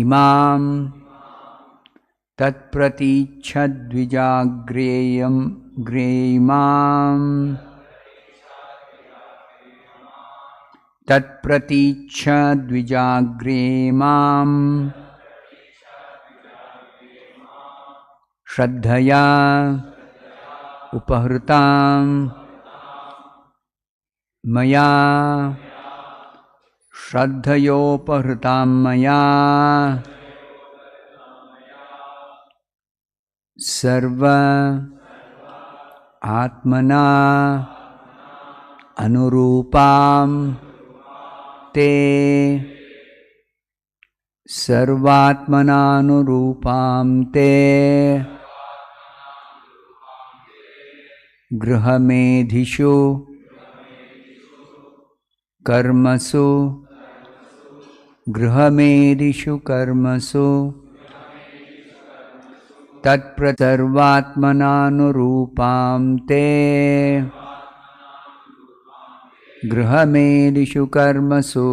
imam tat pratichadvijagreyam greyimam tat pratichadvijagreyimam shraddhaya upahrutam maya shraddhayopahrtam maya sarva atmana anurupam te sarvatmana anurupam te grihamedhishu karmasu grihamedhishu karmasu tatpratarvatmananurupam te grihamedhishu karmasu.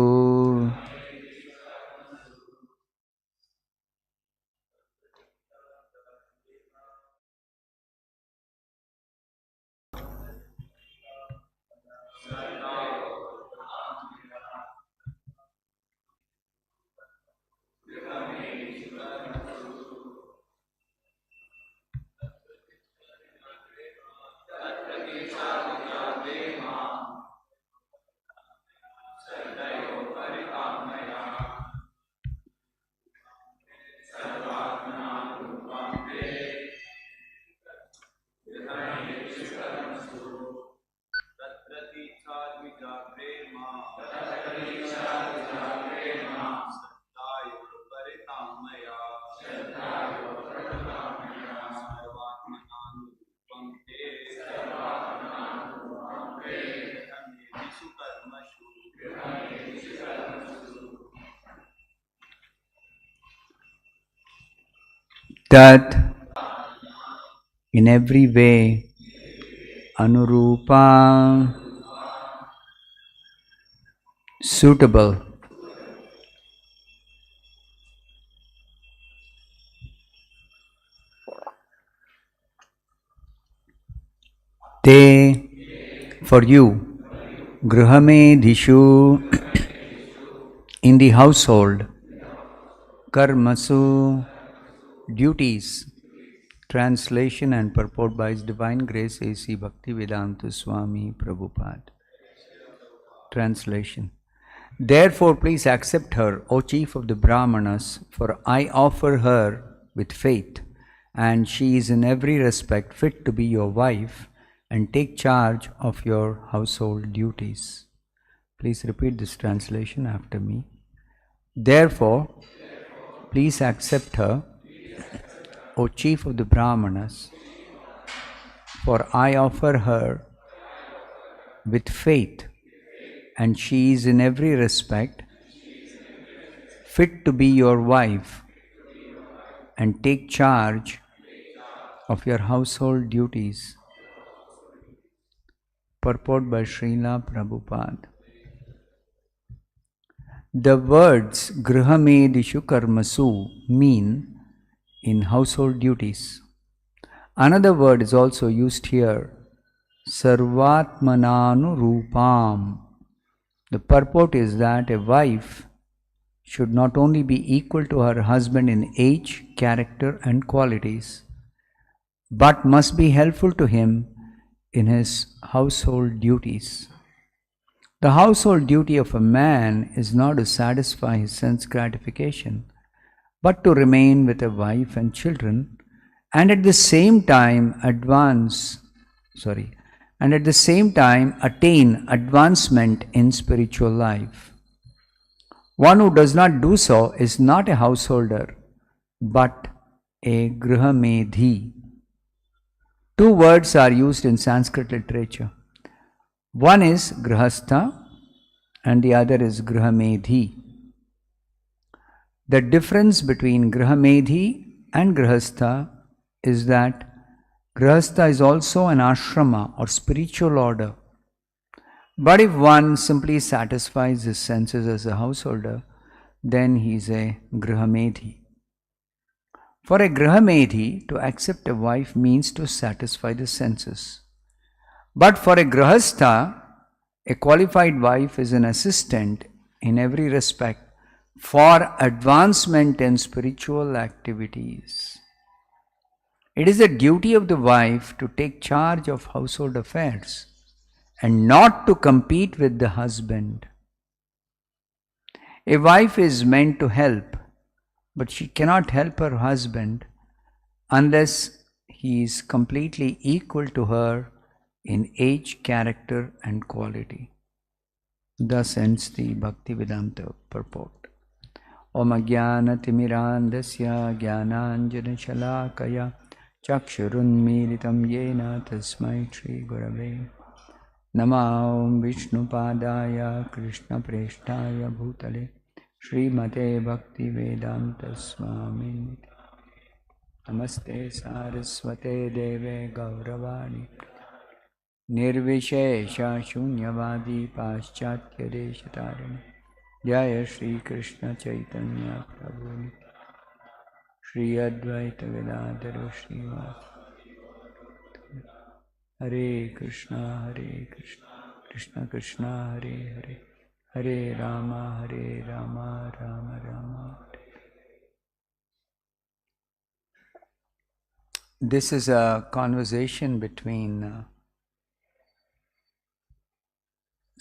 That in every way anurupa suitable te for you grihamedhishu in the household karmasu duties. Translation and purport by His Divine Grace A.C. Bhaktivedanta Swamy Prabhupada. Translation. Therefore, please accept her, O chief of the brāhmaṇas, for I offer her with faith, and she is in every respect fit to be your wife and take charge of your household duties. Please repeat this translation after me. Therefore, please accept her, O chief of the brāhmaṇas, for I offer her with faith, and she is in every respect fit to be your wife and take charge of your household duties. Purport by Srila Prabhupada. The words grihamedhishu karmasu mean in household duties. Another word is also used here, sarvatmananu rupam. The purport is that a wife should not only be equal to her husband in age, character and qualities, but must be helpful to him in his household duties. The household duty of a man is not to satisfy his sense gratification, but to remain with a wife and children, and at the same time attain advancement in spiritual life. One who does not do so is not a householder, but a grihamedhi. Two words are used in Sanskrit literature. One is grihastha and the other is grihamedhi. The difference between grihamedhi and grihastha is that grihastha is also an ashrama or spiritual order. But if one simply satisfies his senses as a householder, then he is a Grihamedhi. For a Grihamedhi, to accept a wife means to satisfy the senses. But for a Grihastha, a qualified wife is an assistant in every respect for advancement in spiritual activities. It is the duty of the wife to take charge of household affairs and not to compete with the husband. A wife is meant to help, but she cannot help her husband unless he is completely equal to her in age, character and quality. Thus ends the Bhaktivedanta purport. Om Ajnana Timirandasya Jnananjana Shalakaya Chakshurunmilitam Yena Tasmai Shri Gurave Namah. Om Vishnu Padaya Krishna Preshtaya Bhutale Srimate Bhaktivedanta Swamy Namaste Saraswate Deve Gauravani Nirvishesha Shunyavadi Paschatya Deshatarani Jaya Shri Krishna Chaitanya Prabhu Shri Advaita Vedadara Shiva Hare Krishna Krishna Krishna Hare Hare Hare Rama Rama Rama. This is a conversation between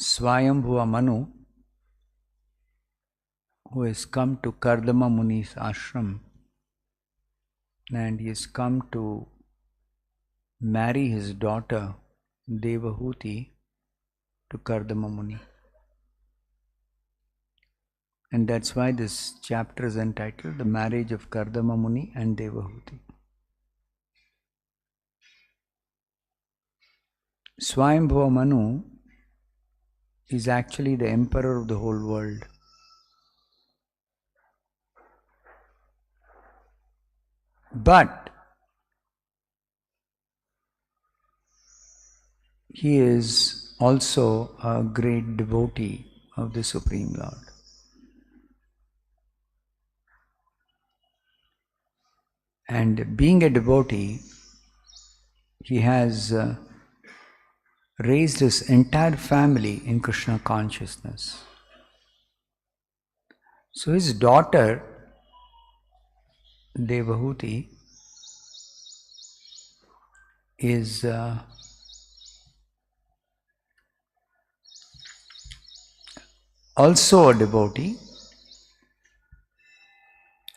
Swayambhu Manu, who has come to Kardama Muni's ashram, and he has come to marry his daughter Devahuti to Kardama Muni. And that's why this chapter is entitled The Marriage of Kardama Muni and Devahuti. Swayambhu Manu is actually the emperor of the whole world. But he is also a great devotee of the Supreme Lord. And being a devotee, he has raised his entire family in Krishna consciousness. So his daughter Devahuti is also a devotee,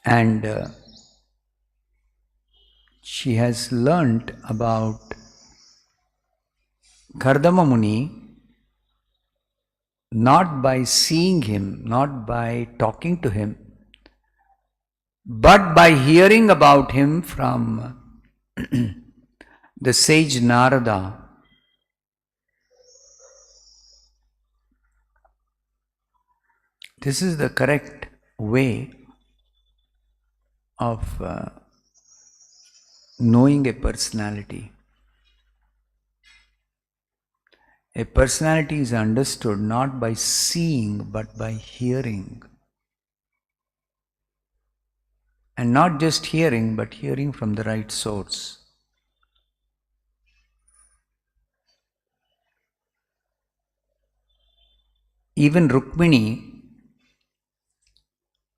and she has learnt about Kardama Muni not by seeing him, not by talking to him, but by hearing about him from the sage Narada. This is the correct way of knowing a personality. A personality is understood not by seeing but by hearing. And not just hearing, but hearing from the right source. Even Rukmini,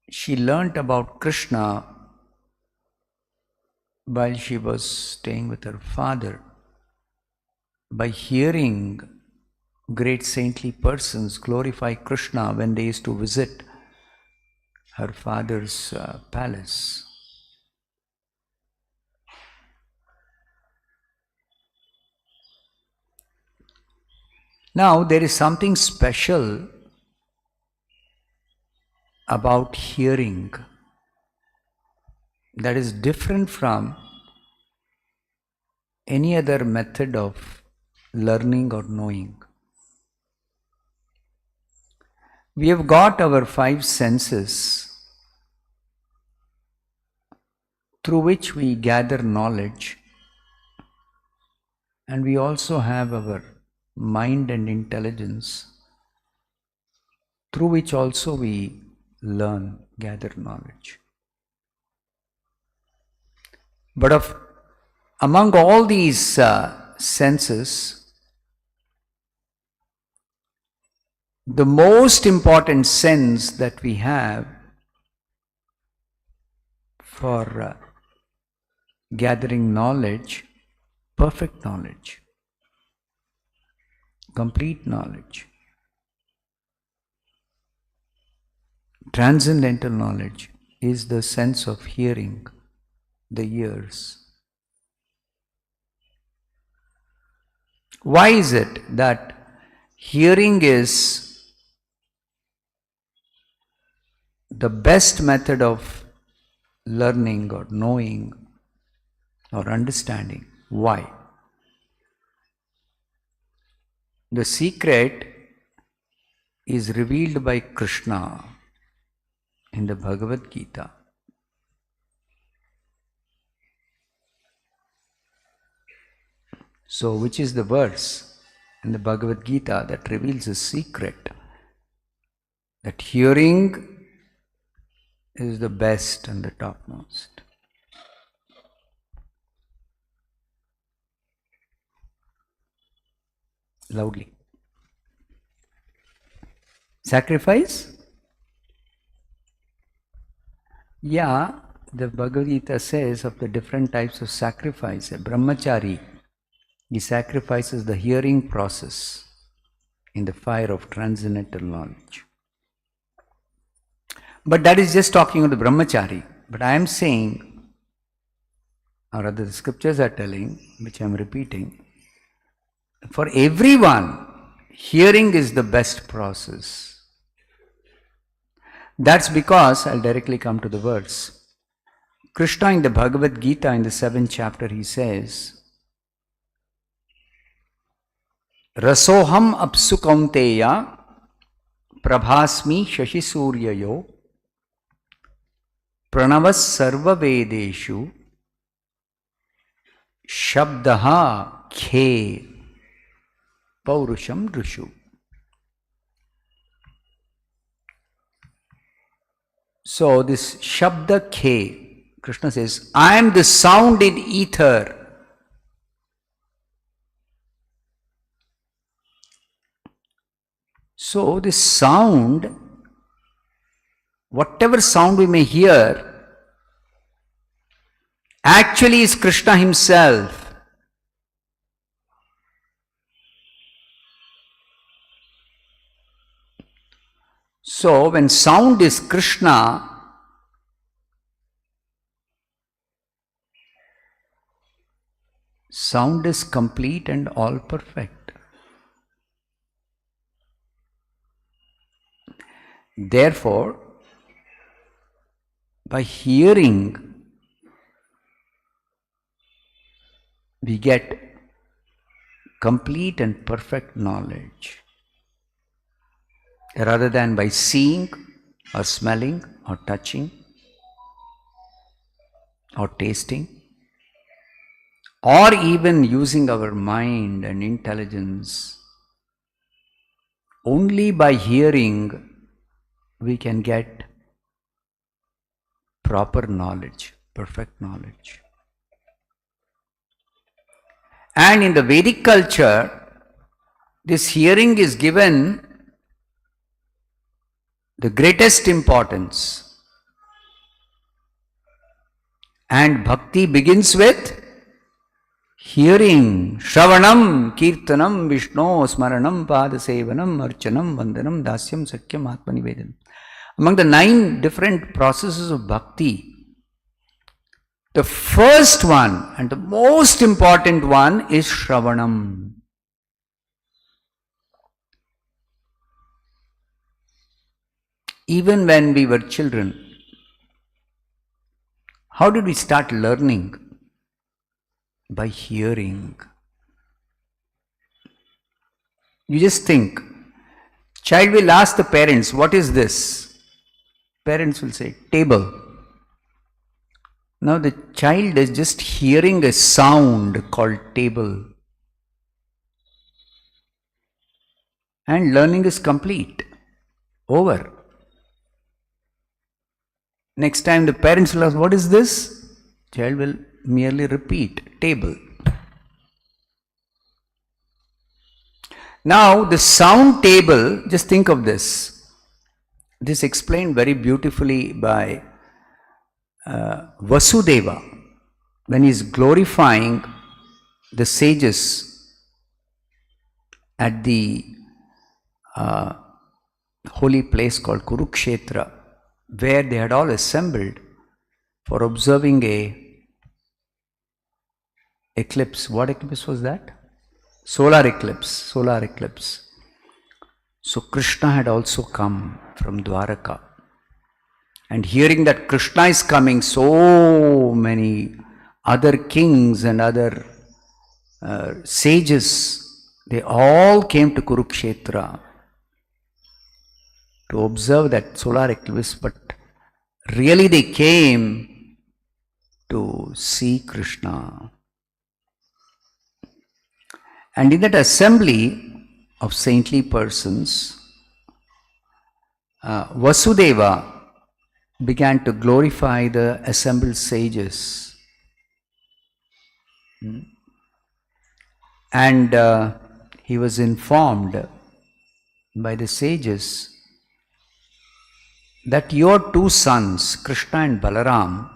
she learnt about Krishna while she was staying with her father, by hearing great saintly persons glorify Krishna when they used to visit her father's palace. Now, there is something special about hearing that is different from any other method of learning or knowing. We have got our 5 senses through which we gather knowledge, and we also have our mind and intelligence through which also we learn, gather knowledge. But among all these senses, the most important sense that we have for gathering knowledge, perfect knowledge, complete knowledge, transcendental knowledge, is the sense of hearing, the ears. Why is it that hearing is the best method of learning or knowing or understanding? Why? The secret is revealed by Krishna in the Bhagavad Gita. So, which is the verse in the Bhagavad Gita that reveals a secret that hearing is the best and the topmost? Loudly. Sacrifice? Yeah, the Bhagavad Gita says of the different types of sacrifice. A brahmachari, he sacrifices the hearing process in the fire of transcendental knowledge. But that is just talking of the brahmachari. But I am saying, or rather the scriptures are telling, which I am repeating, for everyone, hearing is the best process. That's because, I'll directly come to the verse. Krishna in the Bhagavad Gita in the 7th chapter, he says, Rasoham apsu kaunteya prabhasmi shashi suryayo pranavas sarva vedeshu shabdaha khe paurusham drushu. So this Shabda Khe, Krishna says, I am the sound in ether. So this sound, whatever sound we may hear, actually is Krishna himself. So when sound is Krishna, sound is complete and all perfect. Therefore, by hearing, we get complete and perfect knowledge, rather than by seeing or smelling or touching or tasting, or even using our mind and intelligence. Only by hearing we can get proper knowledge, perfect knowledge. And in the Vedic culture, this hearing is given the greatest importance. And bhakti begins with hearing. Shravanam, Kirtanam, Vishnu, Smaranam, Padasevanam, Archanam, Vandanam, Dasyam, Sakyam, Atmanivedanam. Among the 9 different processes of bhakti, the first one and the most important one is Shravanam. Even when we were children, how did we start learning? By hearing. You just think. Child will ask the parents, what is this? Parents will say, table. Now the child is just hearing a sound called table. And learning is complete. Over. Next time the parents will ask, what is this? Child will merely repeat, table. Now the sound table, just think of this. This is explained very beautifully by Vasudeva when he is glorifying the sages at the holy place called Kurukshetra, where they had all assembled for observing a eclipse. What eclipse was that? Solar eclipse. So Krishna had also come from Dwaraka. And hearing that Krishna is coming, so many other kings and other sages, they all came to Kurukshetra to observe that solar eclipse, but really they came to see Krishna. And in that assembly of saintly persons, Vasudeva began to glorify the assembled sages. And he was informed by the sages that your two sons, Krishna and Balaram,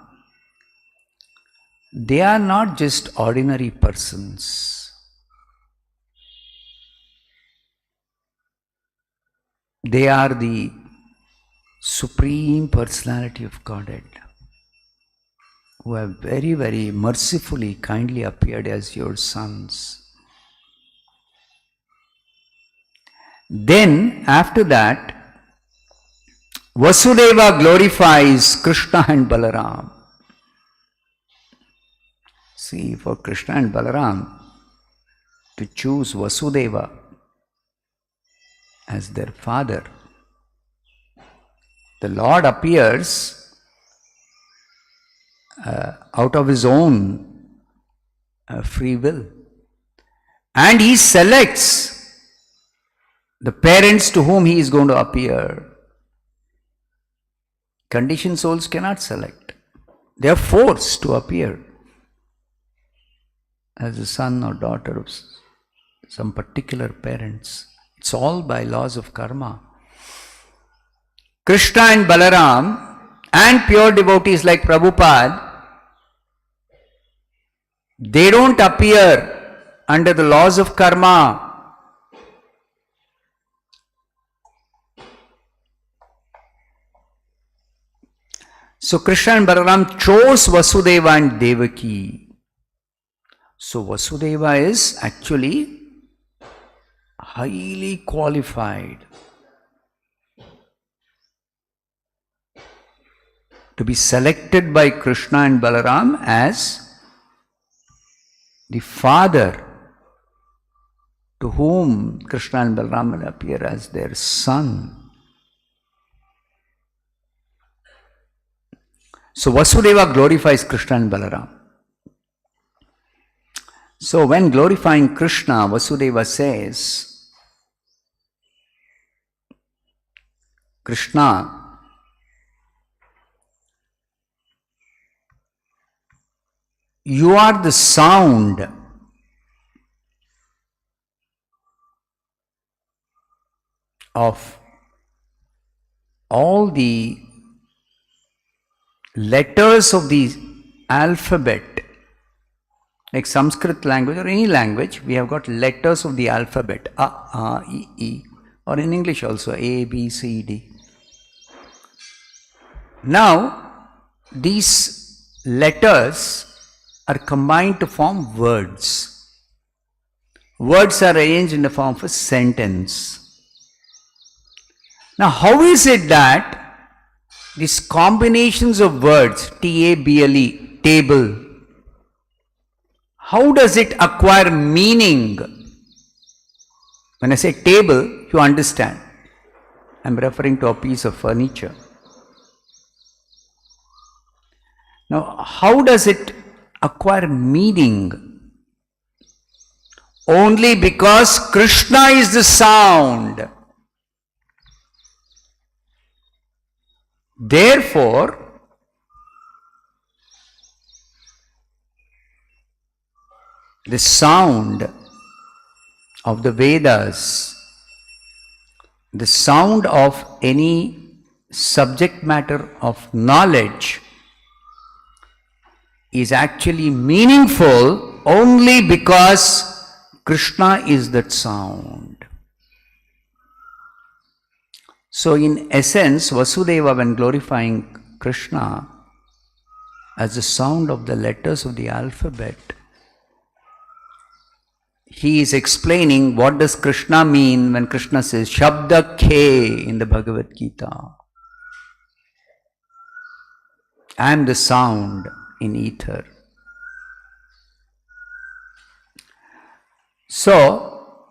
they are not just ordinary persons. They are the Supreme Personality of Godhead, who have very, very mercifully, kindly appeared as your sons. Then, after that, Vasudeva glorifies Krishna and Balaram. See, for Krishna and Balaram to choose Vasudeva as their father, the Lord appears out of his own free will, and he selects the parents to whom he is going to appear. Conditioned souls cannot select. They are forced to appear as a son or daughter of some particular parents. It's all by laws of karma. Krishna and Balaram and pure devotees like Prabhupada, they don't appear under the laws of karma. So Krishna and Balaram chose Vasudeva and Devaki. So Vasudeva is actually highly qualified to be selected by Krishna and Balaram as the father to whom Krishna and Balaram will appear as their son. So Vasudeva glorifies Krishna and Balaram. So when glorifying Krishna, Vasudeva says, Krishna, you are the sound of all the letters of the alphabet. Like Sanskrit language or any language, we have got letters of the alphabet. A, E. Or in English also, A, B, C, D. Now, these letters are combined to form words. Words are arranged in the form of a sentence. Now, how is it that these combinations of words, T-A-B-L-E, table, how does it acquire meaning? When I say table, you understand. I am referring to a piece of furniture. Now, how does it acquire meaning? Only because Krishna is the sound. Therefore, the sound of the Vedas, the sound of any subject matter of knowledge is actually meaningful only because Krishna is that sound. So in essence, Vasudeva, when glorifying Krishna as the sound of the letters of the alphabet, he is explaining what does Krishna mean when Krishna says Shabda Ke in the Bhagavad Gita. I am the sound in ether. So,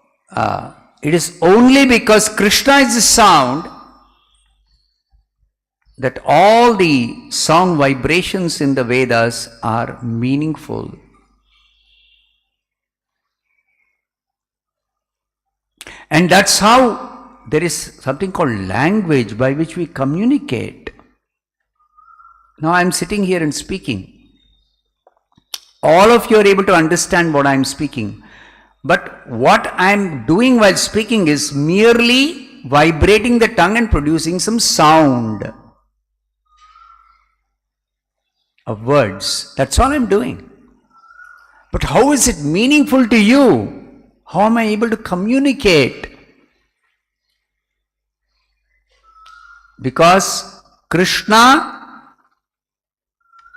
it is only because Krishna is the sound that all the sound vibrations in the Vedas are meaningful. And that's how there is something called language by which we communicate. Now I am sitting here and speaking. All of you are able to understand what I am speaking. But what I am doing while speaking is merely vibrating the tongue and producing some sound of words. That's all I am doing. But how is it meaningful to you? How am I able to communicate? Because Krishna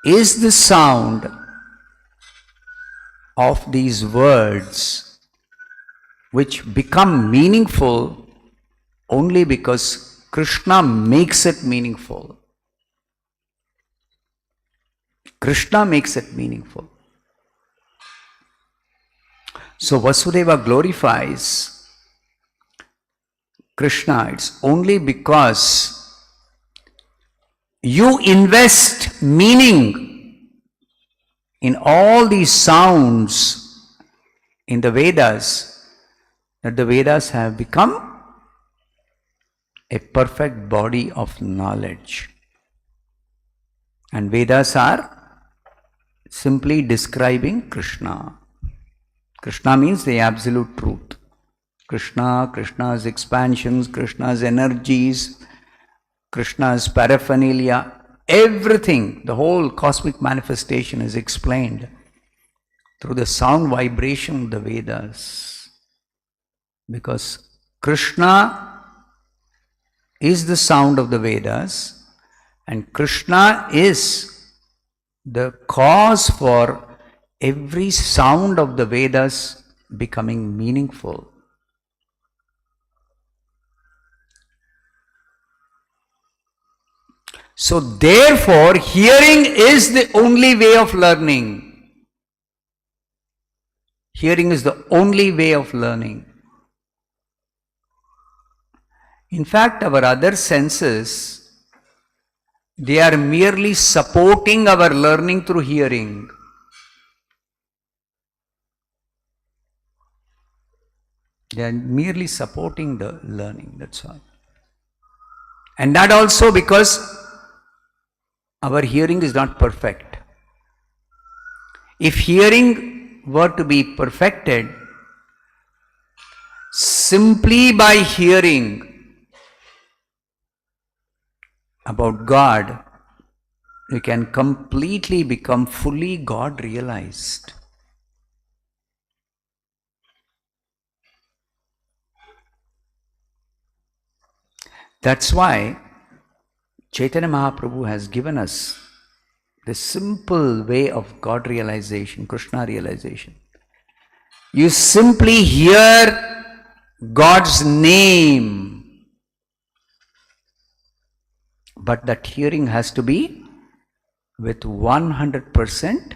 is the sound of these words which become meaningful only because Krishna makes it meaningful. Krishna makes it meaningful. So Vasudeva glorifies Krishna. It's only because you invest meaning in all these sounds in the Vedas that the Vedas have become a perfect body of knowledge. And Vedas are simply describing Krishna. Krishna means the absolute truth. Krishna, Krishna's expansions, Krishna's energies, Krishna's paraphernalia, everything, the whole cosmic manifestation is explained through the sound vibration of the Vedas. Because Krishna is the sound of the Vedas and Krishna is the cause for every sound of the Vedas becoming meaningful. So therefore, hearing is the only way of learning. Hearing is the only way of learning. In fact, our other senses, they are merely supporting our learning through hearing. They are merely supporting the learning, that's all. And that also because our hearing is not perfect. If hearing were to be perfected, simply by hearing about God, we can completely become fully God realized. That's why Chaitanya Mahaprabhu has given us the simple way of God realization, Krishna realization. You simply hear God's name, but that hearing has to be with 100%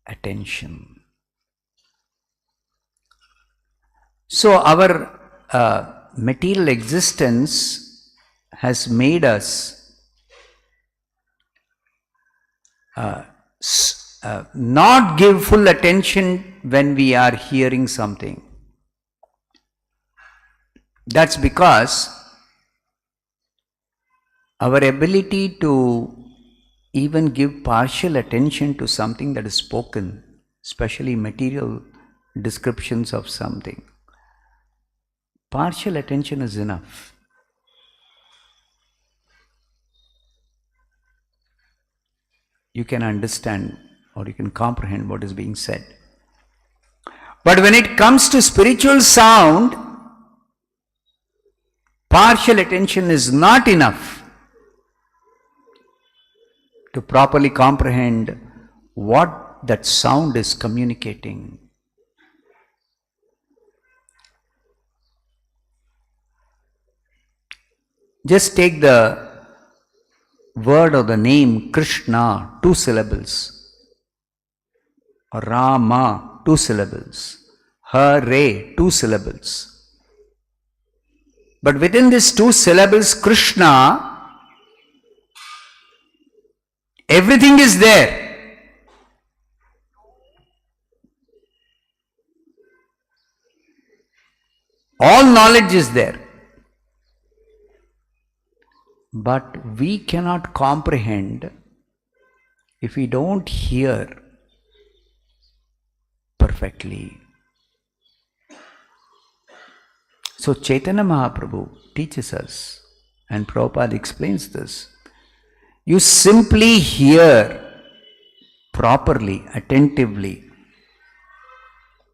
attention. So our material existence has made us not give full attention when we are hearing something. That's because our ability to even give partial attention to something that is spoken, especially material descriptions of something. Partial attention is enough. You can understand or you can comprehend what is being said. But when it comes to spiritual sound, partial attention is not enough to properly comprehend what that sound is communicating. Just take the word or the name Krishna, 2 syllables, or Rama, 2 syllables, Hare, 2 syllables. But within these 2 syllables, Krishna, everything is there. All knowledge is there. But we cannot comprehend if we don't hear perfectly. So Chaitanya Mahaprabhu teaches us, and Prabhupada explains this. You simply hear properly, attentively,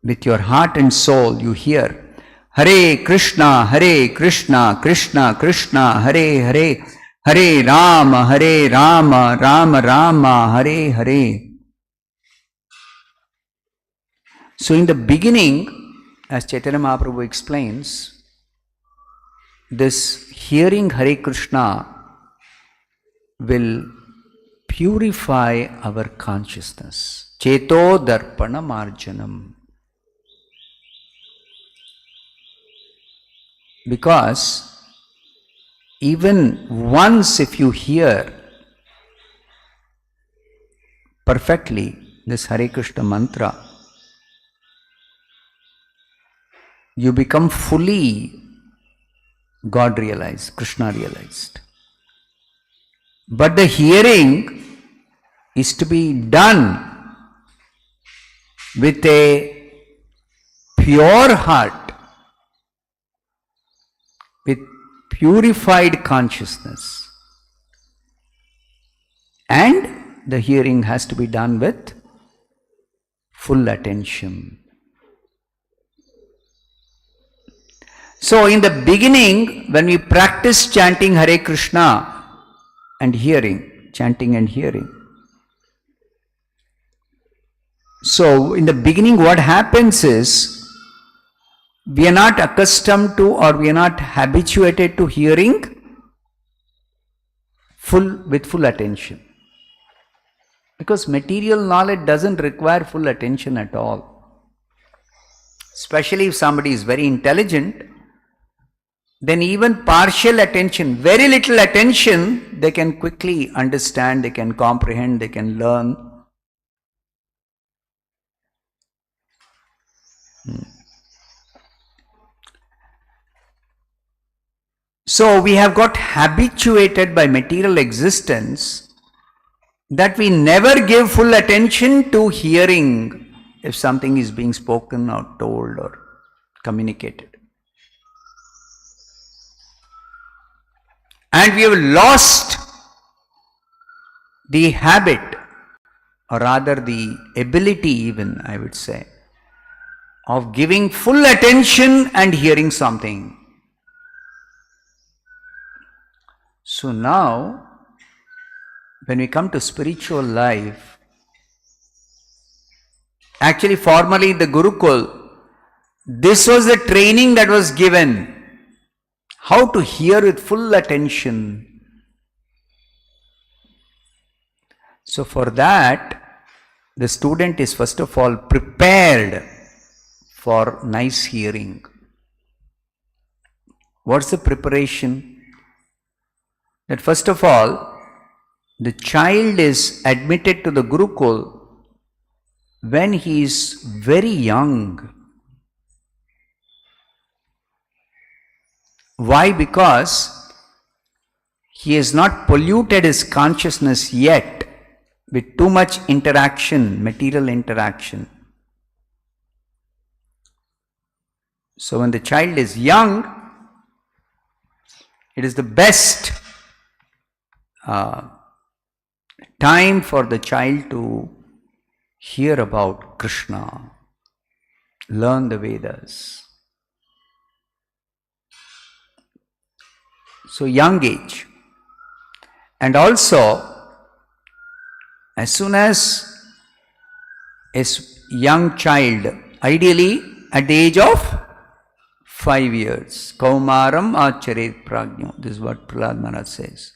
with your heart and soul. You hear Hare Krishna, Krishna Krishna, Hare Hare, Hare Rama, Rama Rama, Hare Hare. So in the beginning, as Chaitanya Mahaprabhu explains, this hearing Hare Krishna will purify our consciousness. Cheto darpana marjanam. Because even once if you hear perfectly this Hare Krishna mantra, you become fully God realized, Krishna realized. But the hearing is to be done with a pure heart, with purified consciousness. And the hearing has to be done with full attention. So in the beginning, when we practice chanting Hare Krishna and hearing, chanting and hearing. So in the beginning what happens is, we are not accustomed to or we are not habituated to hearing with full attention. Because material knowledge doesn't require full attention at all. Especially if somebody is very intelligent, then even partial attention, very little attention, they can quickly understand, they can comprehend, they can learn. So we have got habituated by material existence that we never give full attention to hearing if something is being spoken or told or communicated. And we have lost the habit, or rather the ability even, I would say, of giving full attention and hearing something. So now, when we come to spiritual life, actually formerly in the Gurukul, this was the training that was given. How to hear with full attention. So for that, the student is first of all prepared for nice hearing. What's the preparation? That first of all, the child is admitted to the Gurukul when he is very young. Why? Because he has not polluted his consciousness yet with too much interaction, material interaction. So when the child is young, it is the best time for the child to hear about Krishna, learn the Vedas. So young age. And also, as soon as a young child, ideally at the age of 5 years, Kaumaram Acharet Prajño, this is what Prahlad Maharaj says.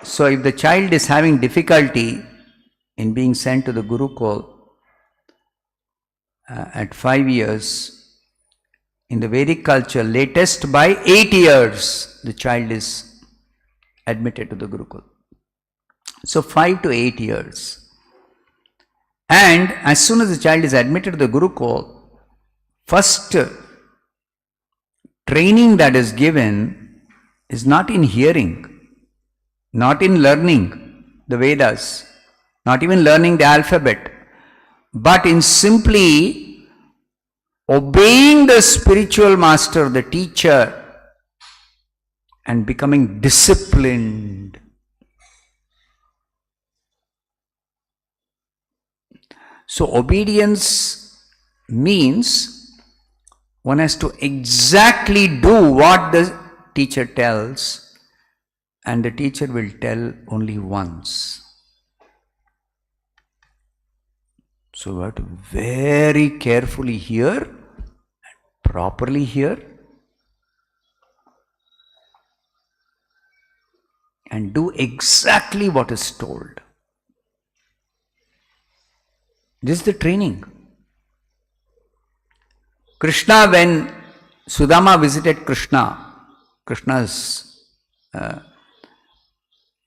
So if the child is having difficulty in being sent to the Gurukul at 5 years, in the Vedic culture, latest by 8 years, the child is admitted to the Gurukul. So 5 to 8 years. And as soon as the child is admitted to the Gurukul, first training that is given is not in hearing, not in learning the Vedas, not even learning the alphabet, but in simply obeying the spiritual master, the teacher, and becoming disciplined. So obedience means one has to exactly do what the teacher tells, and the teacher will tell only once. So we have to very carefully hear, properly hear, and do exactly what is told. This is the training. Krishna, when Sudama visited Krishna's,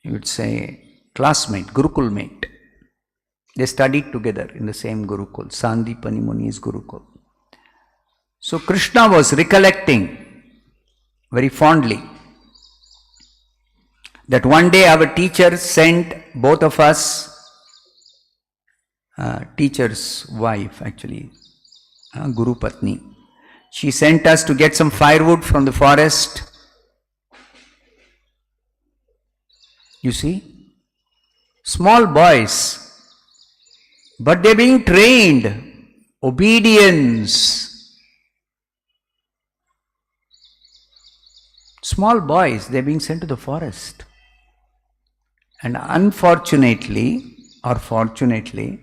you would say, classmate, Gurukul mate. They studied together in the same Gurukul, Sandipani Muni's Gurukul. So Krishna was recollecting very fondly that one day our teacher sent both of us, teacher's wife actually, Guru Patni. She sent us to get some firewood from the forest. You see, small boys, but they're being trained. Obedience. Small boys, they're being sent to the forest. And unfortunately, or fortunately,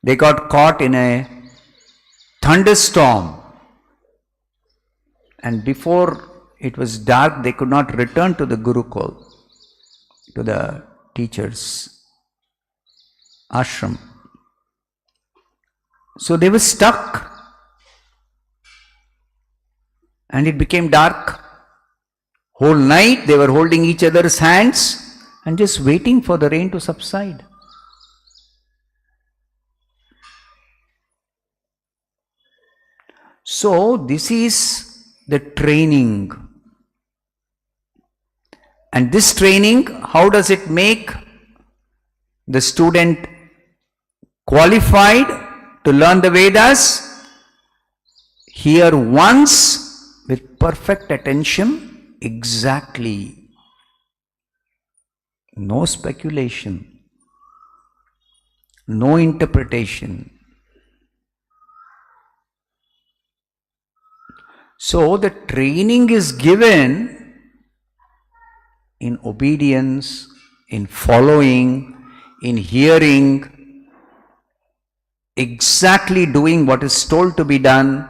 they got caught in a thunderstorm. And before it was dark, they could not return to the Gurukul, to the teacher's ashram. So they were stuck. And it became dark. Whole night they were holding each other's hands and just waiting for the rain to subside. So this is the training. And this training, how does it make the student qualified to learn the Vedas? Hear once with perfect attention, exactly. No speculation, no interpretation. So the training is given in obedience, in following, in hearing, exactly doing what is told to be done.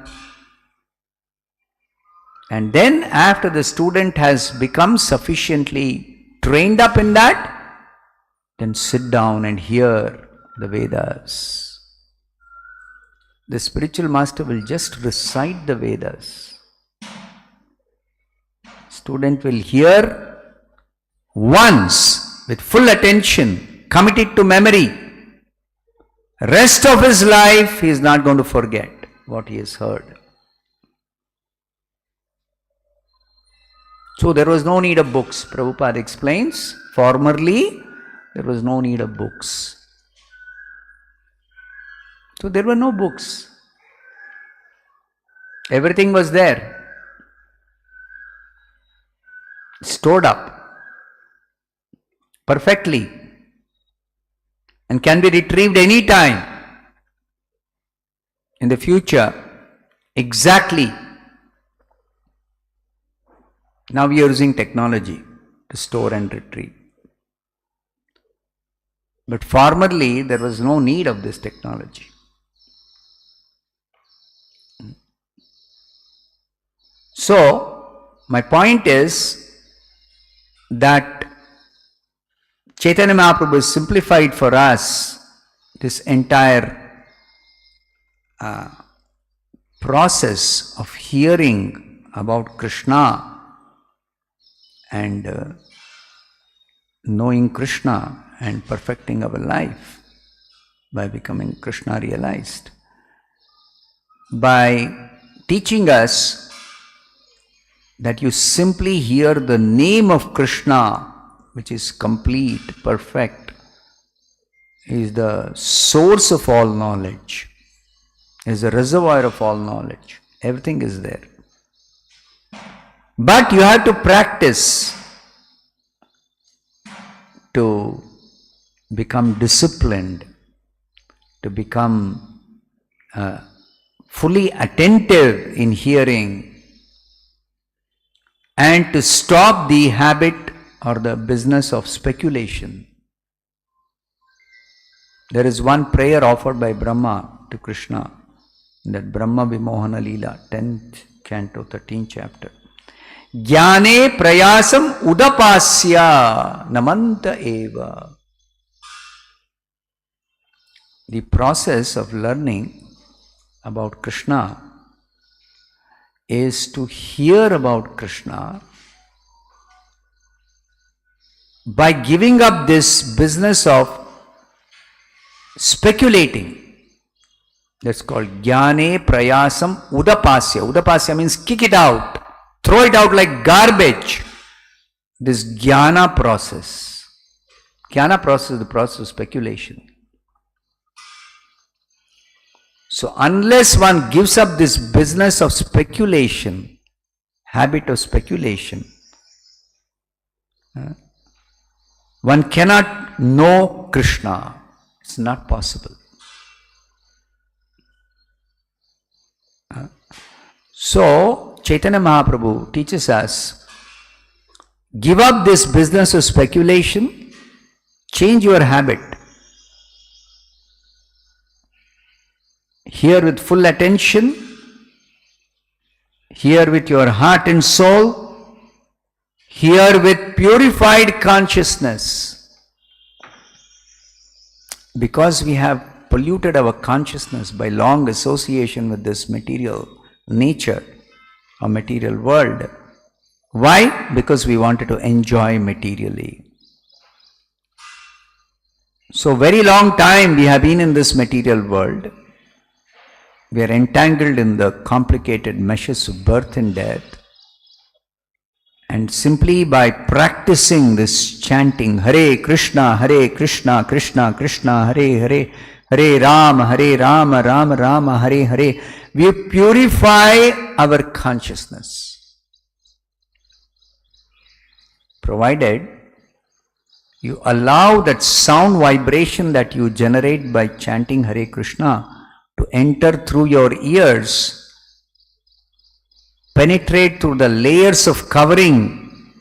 And then after the student has become sufficiently trained up in that, then sit down and hear the Vedas. The spiritual master will just recite the Vedas. Student will hear once with full attention, commit it to memory. Rest of his life he is not going to forget what he has heard. So there was no need of books. Prabhupada explains, formerly there was no need of books. So there were no books. Everything was there, stored up perfectly, and can be retrieved any time in the future. Exactly. Now we are using technology to store and retrieve. But formerly there was no need of this technology. So, my point is that Chaitanya Mahaprabhu has simplified for us this entire process of hearing about Krishna and knowing Krishna and perfecting our life by becoming Krishna realized. By teaching us that you simply hear the name of Krishna, which is complete, perfect, is the source of all knowledge, is the reservoir of all knowledge. Everything is there. But you have to practice to become disciplined, to become fully attentive in hearing, and to stop the habit or the business of speculation. There is one prayer offered by Brahma to Krishna, that Brahma Vimohana Leela, 10th canto, 13th chapter. Jnane prayasam udapasya namanta eva. The process of learning about Krishna is to hear about Krishna by giving up this business of speculating. That's called Jnane Prayasam Udapasya. Udapasya means kick it out, throw it out like garbage. This Jnana process. Jnana process is the process of speculation. So unless one gives up this business of speculation, habit of speculation, one cannot know Krishna. It's not possible. So Chaitanya Mahaprabhu teaches us, give up this business of speculation, change your habit. Hear with full attention, hear with your heart and soul, hear with purified consciousness. Because we have polluted our consciousness by long association with this material nature or material world. Why? Because we wanted to enjoy materially. So very long time we have been in this material world. We are entangled in the complicated meshes of birth and death. And simply by practicing this chanting, Hare Krishna, Krishna Krishna, Hare Hare, Hare Rama, Rama Rama, Hare Hare, we purify our consciousness. Provided you allow that sound vibration that you generate by chanting Hare Krishna to enter through your ears, penetrate through the layers of covering.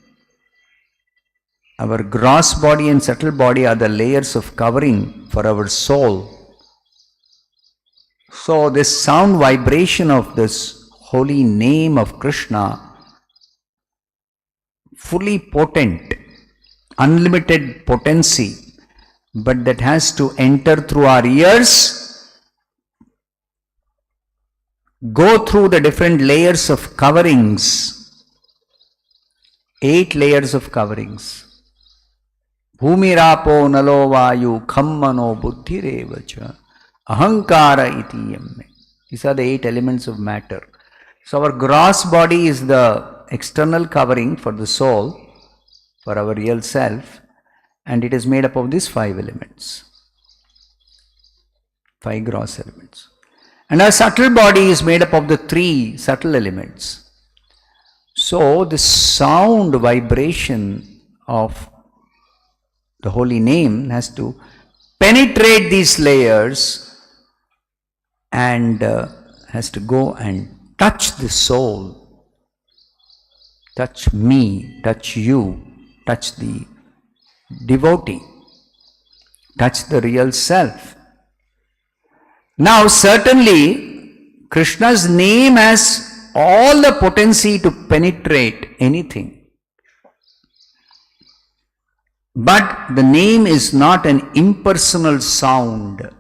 Our gross body and subtle body are the layers of covering for our soul. So this sound vibration of this holy name of Krishna, fully potent, unlimited potency, but that has to enter through our ears, go through the different layers of coverings, 8 layers of coverings. Bhumirapo nalo vayu khammano buddhirevacha ahankara iti yamme. These are the 8 elements of matter. So our gross body is the external covering for the soul, for our real self, and it is made up of these 5 elements. 5 gross elements. And our subtle body is made up of the 3 subtle elements. So the sound vibration of the holy name has to penetrate these layers and has to go and touch the soul, touch me, touch you, touch the devotee, touch the real self. Now certainly Krishna's name has all the potency to penetrate anything. But the name is not an impersonal sound.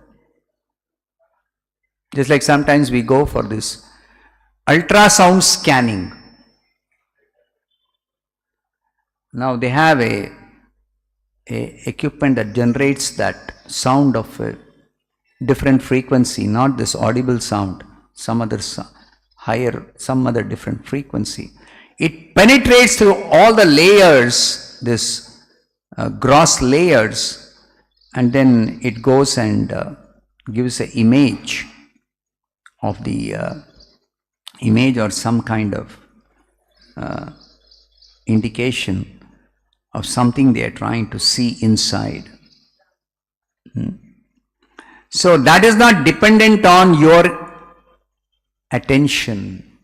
Just like sometimes we go for this ultrasound scanning. Now they have a equipment that generates that sound of a different frequency, not this audible sound, some other higher, some other different frequency. It penetrates through all the layers, this gross layers, and then it goes and gives an image of the image or some kind of indication of something they are trying to see inside. So that is not dependent on your attention.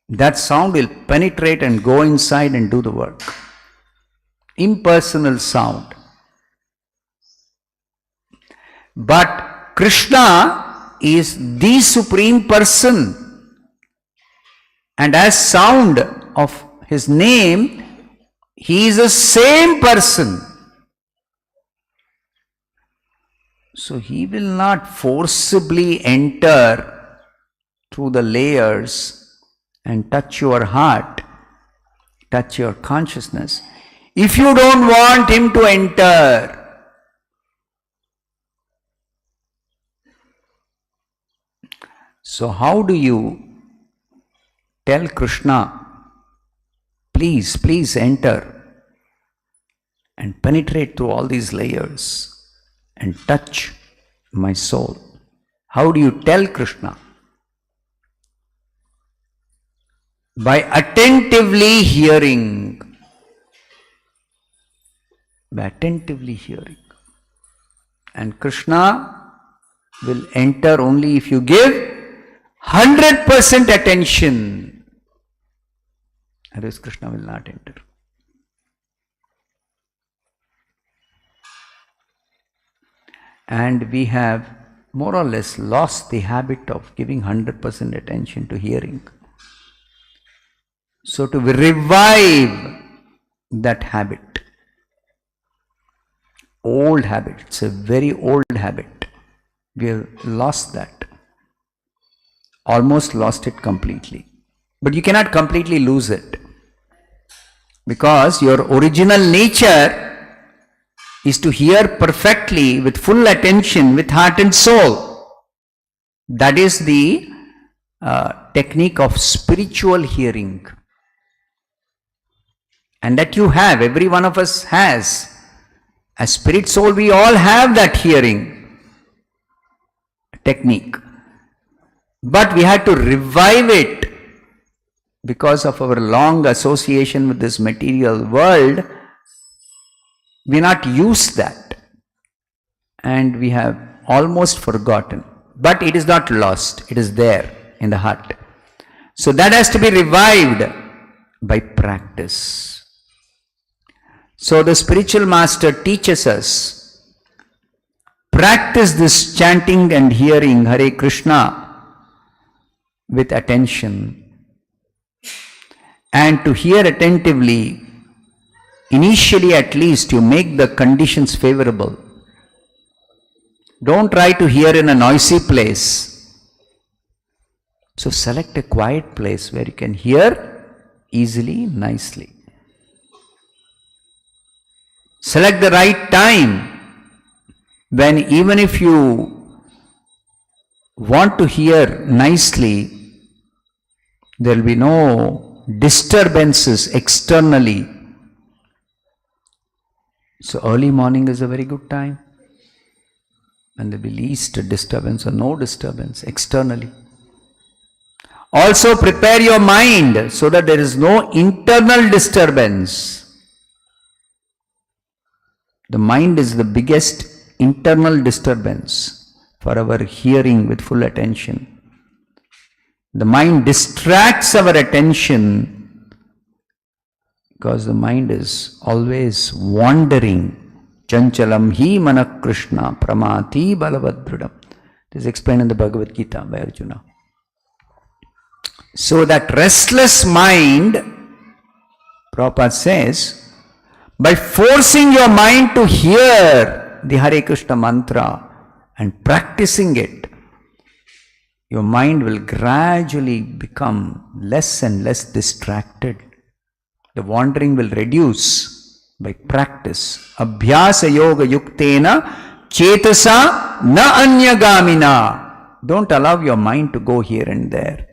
That sound will penetrate and go inside and do the work. Impersonal sound. But Krishna is the Supreme Person, and as sound of His name, He is the same person. So He will not forcibly enter through the layers and touch your heart, touch your consciousness, if you don't want Him to enter. So how do you tell Krishna, please, please enter and penetrate through all these layers and touch my soul? How do you tell Krishna? By attentively hearing. By attentively hearing. And Krishna will enter only if you give 100% attention. Otherwise Krishna will not enter. And we have more or less lost the habit of giving 100% attention to hearing. So to revive that habit, old habit, it's a very old habit. We have lost that. Almost lost it completely. But you cannot completely lose it, because your original nature is to hear perfectly with full attention, with heart and soul. That is the technique of spiritual hearing. And that you have, every one of us has. As spirit soul, we all have that hearing technique. But we had to revive it because of our long association with this material world. We not used that, and we have almost forgotten. But it is not lost, it is there in the heart. So that has to be revived by practice. So the spiritual master teaches us, practice this chanting and hearing Hare Krishna with attention, and to hear attentively, initially at least you make the conditions favorable. Don't try to hear in a noisy place. So select a quiet place where you can hear easily, nicely. Select the right time, when even if you want to hear nicely, there will be no disturbances externally. So early morning is a very good time. and there will be least disturbance or no disturbance externally. Also prepare your mind so that there is no internal disturbance. The mind is the biggest internal disturbance for our hearing with full attention. The mind distracts our attention because the mind is always wandering. Chanchalam hi manak Krishna pramati balavadrudam. This is explained in the Bhagavad Gita by Arjuna. So that restless mind, Prabhupada says, by forcing your mind to hear the Hare Krishna mantra and practicing it, your mind will gradually become less and less distracted. The wandering will reduce by practice. Abhyasa yoga yuktena chetasa na anyagamina. Don't allow your mind to go here and there.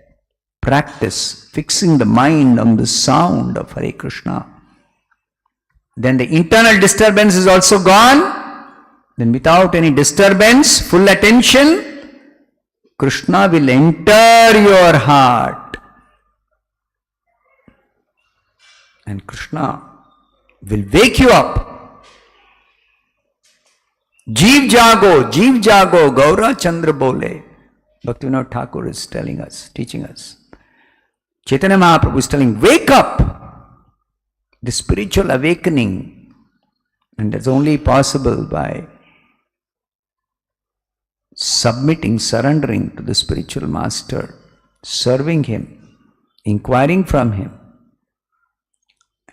Practice fixing the mind on the sound of Hare Krishna. Then the internal disturbance is also gone. Then without any disturbance, full attention, Krishna will enter your heart. And Krishna will wake you up. Jeev jago, Gaura Chandra bole. Bhaktivinoda Thakur is telling us, teaching us. Chaitanya Mahaprabhu is telling, wake up. The spiritual awakening, and that's only possible by submitting, surrendering to the spiritual master, serving him, inquiring from him,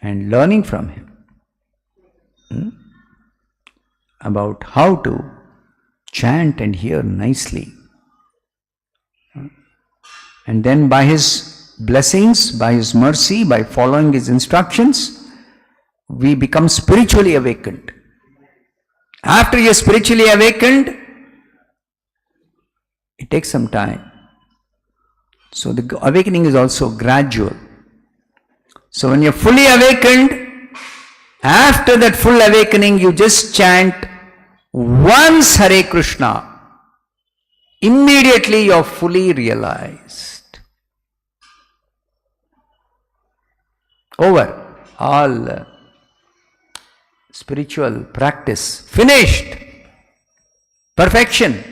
and learning from him about how to chant and hear nicely. And then by his blessings, by his mercy, by following his instructions, we become spiritually awakened. After you're spiritually awakened, it takes some time. So the awakening is also gradual. So when you're fully awakened, after that full awakening, you just chant once Hare Krishna. Immediately you're fully realized. Over. All spiritual practice finished. Perfection.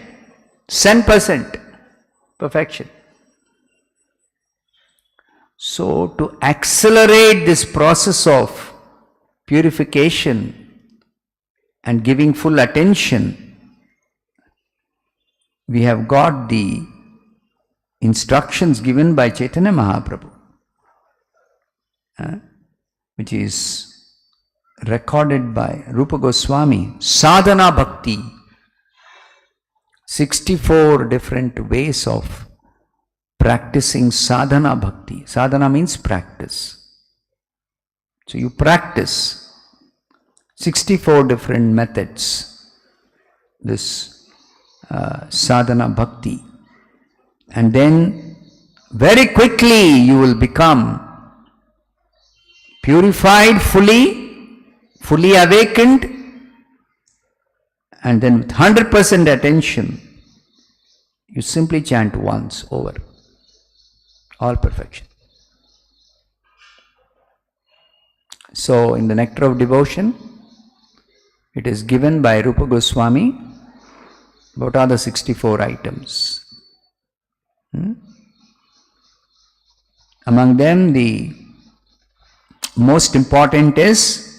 100% perfection. So to accelerate this process of purification and giving full attention, we have got the instructions given by Chaitanya Mahaprabhu, which is recorded by Rupa Goswami. Sadhana Bhakti. 64 different ways of practicing sadhana bhakti. Sadhana means practice. So you practice 64 different methods, this sadhana bhakti. And then very quickly you will become purified fully awakened, and then with 100% attention, you simply chant once over. All perfection. So in the Nectar of Devotion, it is given by Rupa Goswami. What are the 64 items? Among them, the most important is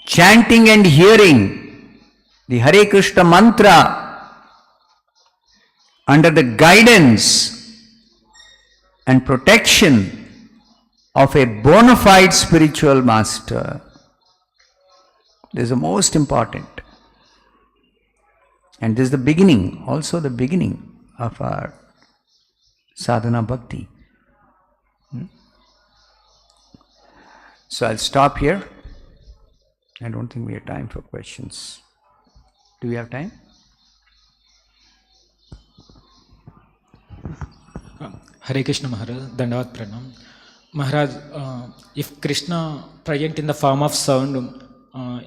chanting and hearing the Hare Krishna mantra under the guidance and protection of a bona fide spiritual master. This is the most important. And this is the beginning, also the beginning of our sadhana bhakti. So I'll stop here. I don't think we have time for questions. Do we have time? Hare Krishna Maharaj, Dandavat Pranam. Maharaj, if Krishna present in the form of sound,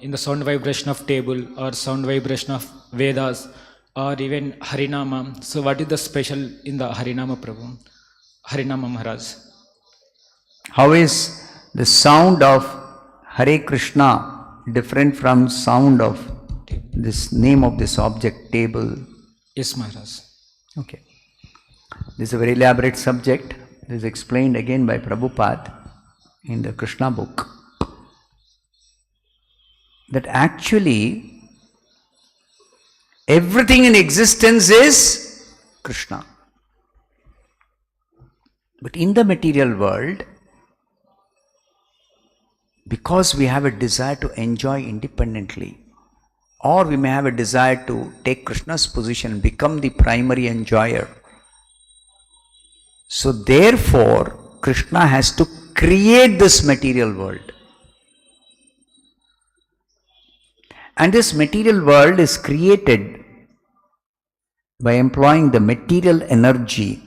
in the sound vibration of table or sound vibration of Vedas or even Harinama. So what is the special in the Harinama Prabhu? Harinama Maharaj. How is the sound of Hare Krishna different from sound of this name of this object, table? Yes, Maharaj. Okay. This is a very elaborate subject. This is explained again by Prabhupada in the Krishna book. That actually everything in existence is Krishna. But in the material world, because we have a desire to enjoy independently, or we may have a desire to take Krishna's position and become the primary enjoyer. So therefore, Krishna has to create this material world. And this material world is created by employing the material energy.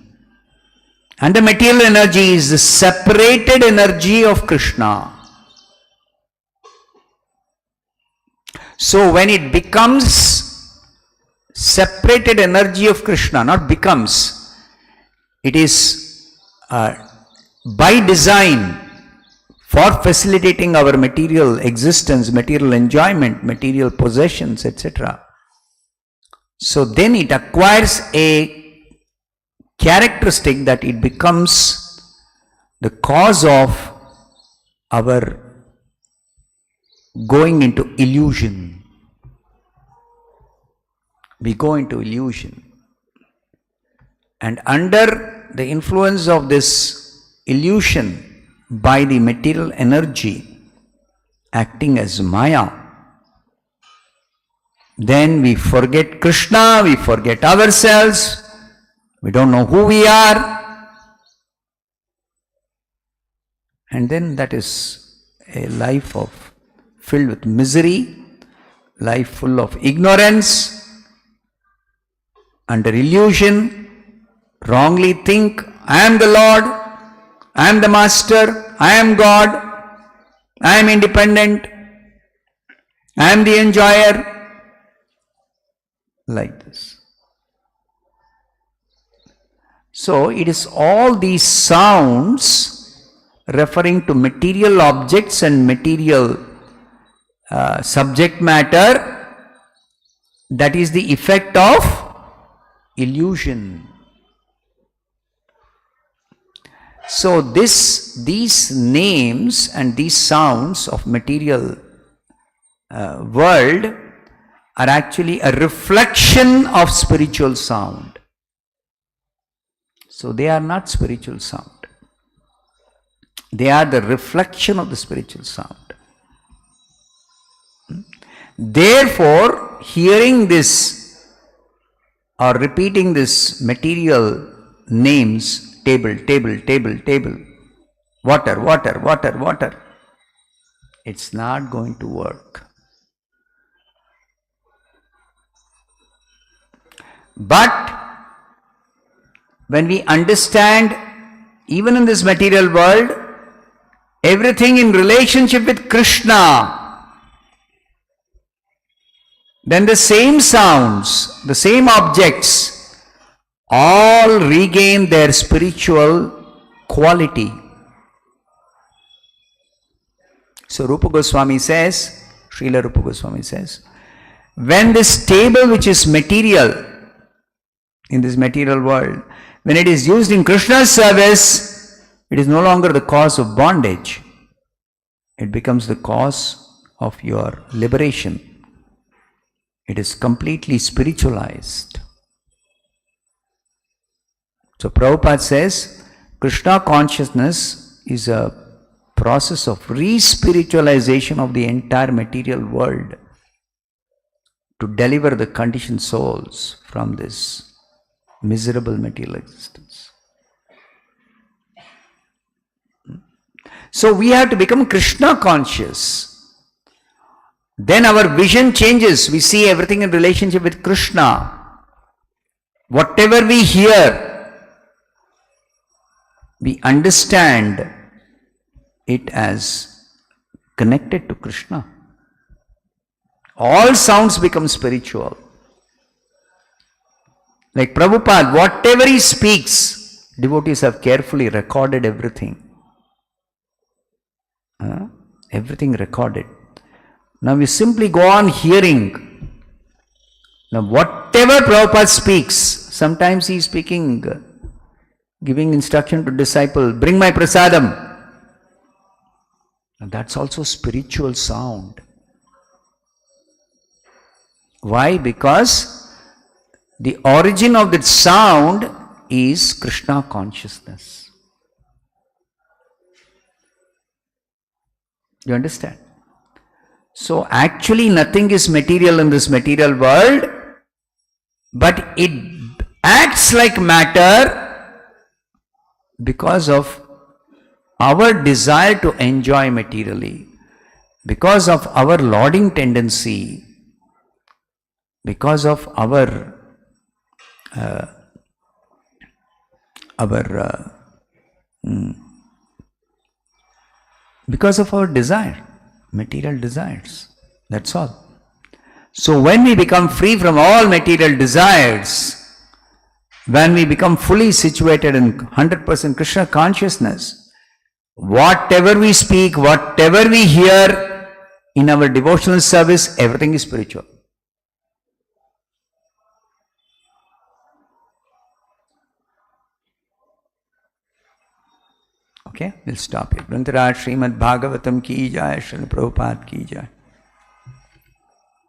And the material energy is the separated energy of Krishna. So when it becomes separated energy of Krishna, not becomes, it is by design for facilitating our material existence, material enjoyment, material possessions, etc. So then it acquires a characteristic that it becomes the cause of our going into illusion. We go into illusion. And under the influence of this illusion by the material energy acting as Maya, then we forget Krishna, we forget ourselves, we don't know who we are. And then that is a life filled with misery, life full of ignorance, under illusion, wrongly think, I am the Lord, I am the Master, I am God, I am independent, I am the enjoyer, like this. So it is all these sounds referring to material objects and material subject matter, that is the effect of illusion. So these names and these sounds of material world are actually a reflection of spiritual sound. So they are not spiritual sound. They are the reflection of the spiritual sound. Therefore, hearing this or repeating this material names, table, table, table, table, water, water, water, water, it's not going to work. But when we understand, even in this material world, everything in relationship with Krishna, then the same sounds, the same objects, all regain their spiritual quality. So Rupa Goswami says, Srila Rupa Goswami says, when this table which is material, in this material world, when it is used in Krishna's service, it is no longer the cause of bondage. It becomes the cause of your liberation. It is completely spiritualized. So Prabhupada says, Krishna consciousness is a process of re-spiritualization of the entire material world to deliver the conditioned souls from this miserable material existence. So we have to become Krishna conscious. Then our vision changes. We see everything in relationship with Krishna. Whatever we hear, we understand it as connected to Krishna. All sounds become spiritual. Like Prabhupada, whatever he speaks, devotees have carefully recorded everything. Everything recorded. Now we simply go on hearing. Now whatever Prabhupada speaks, sometimes he is speaking, giving instruction to disciple, bring my prasadam. And that's also spiritual sound. Why? Because the origin of that sound is Krishna consciousness. You understand? So actually nothing is material in this material world, but it acts like matter because of our desire to enjoy materially, because of our lauding tendency, because of because of our desire, material desires. That's all. So when we become free from all material desires, when we become fully situated in 100% Krishna consciousness, whatever we speak, whatever we hear in our devotional service, everything is spiritual. Okay, we'll stop here. Srimad Bhagavatam ki jai, Srila Prabhupada ki jai.